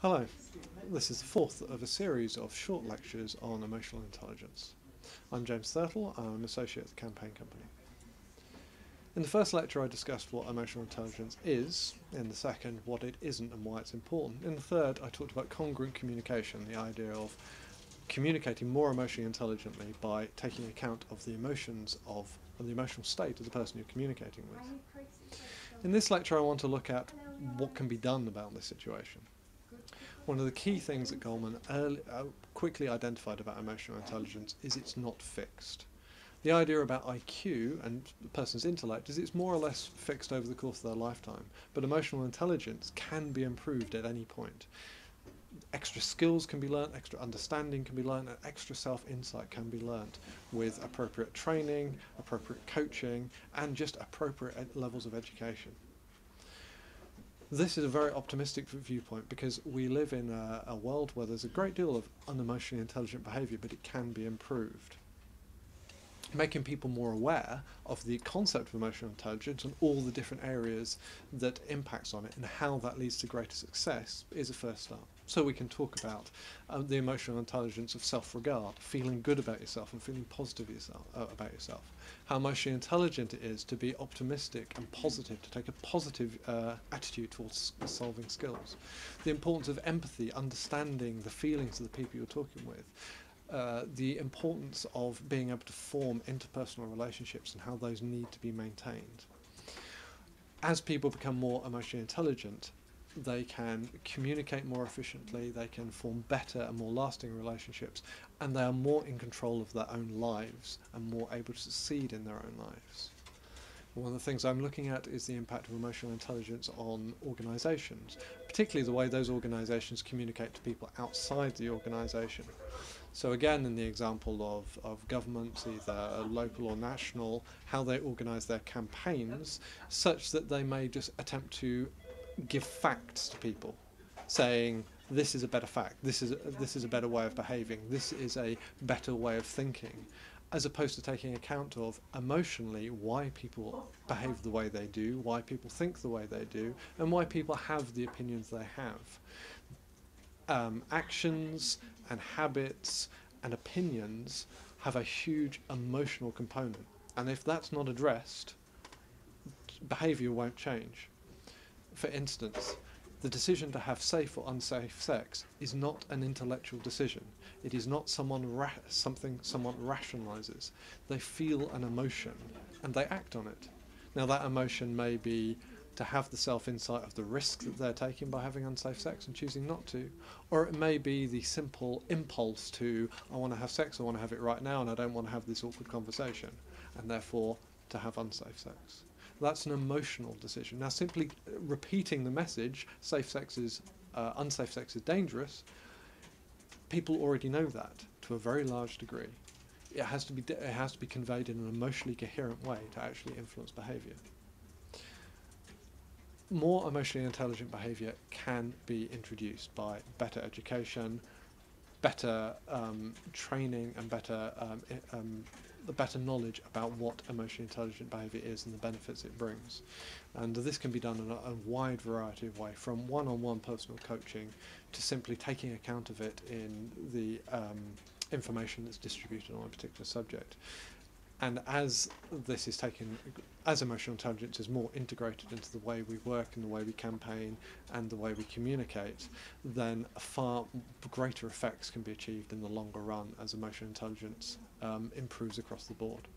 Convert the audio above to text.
Hello, this is the fourth of a series of short lectures on emotional intelligence. I'm James Thurtle, I'm an associate at the Campaign Company. In the first lecture I discussed what emotional intelligence is, in the second what it isn't and why it's important. In the third I talked about congruent communication, the idea of communicating more emotionally intelligently by taking account of the emotions of the emotional state of the person you're communicating with. In this lecture I want to look at what can be done about this situation. One of the key things that Goleman quickly identified about emotional intelligence is it's not fixed. The idea about IQ and the person's intellect is it's more or less fixed over the course of their lifetime, but emotional intelligence can be improved at any point. Extra skills can be learnt, extra understanding can be learnt, and extra self-insight can be learnt with appropriate training, appropriate coaching, and just appropriate levels of education. This is a very optimistic viewpoint because we live in a world where there's a great deal of unemotionally intelligent behaviour, but it can be improved. Making people more aware of the concept of emotional intelligence and all the different areas that impacts on it and how that leads to greater success is a first start. So we can talk about the emotional intelligence of self-regard, feeling good about yourself and feeling positive about yourself. How emotionally intelligent it is to be optimistic and positive, to take a positive attitude towards solving skills. The importance of empathy, understanding the feelings of the people you're talking with. The importance of being able to form interpersonal relationships and how those need to be maintained. As people become more emotionally intelligent, they can communicate more efficiently, they can form better and more lasting relationships, and they are more in control of their own lives and more able to succeed in their own lives. One of the things I'm looking at is the impact of emotional intelligence on organisations, particularly the way those organisations communicate to people outside the organisation. So again, in the example of governments, either local or national, how they organise their campaigns such that they may just attempt to give facts to people, saying this is a better fact, this is a better way of behaving, this is a better way of thinking, as opposed to taking account of emotionally why people behave the way they do, why people think the way they do, and why people have the opinions they have. Actions and habits and opinions have a huge emotional component, and if that's not addressed, behaviour won't change. For instance, the decision to have safe or unsafe sex is not an intellectual decision. It is not something someone rationalises. They feel an emotion and they act on it. Now that emotion may be to have the self-insight of the risk that they're taking by having unsafe sex and choosing not to, or it may be the simple impulse to, I want to have sex, I want to have it right now, and I don't want to have this awkward conversation, and therefore to have unsafe sex. That's an emotional decision. Now simply repeating the message, unsafe sex is dangerous, people already know that to a very large degree. It has to be conveyed in an emotionally coherent way to actually influence behaviour. More emotionally intelligent behaviour can be introduced by better education, better training, and better knowledge about what emotionally intelligent behaviour is and the benefits it brings. And this can be done in a wide variety of ways, from one-on-one personal coaching to simply taking account of it in the information that's distributed on a particular subject. And as emotional intelligence is more integrated into the way we work and the way we campaign and the way we communicate, then far greater effects can be achieved in the longer run as emotional intelligence improves across the board.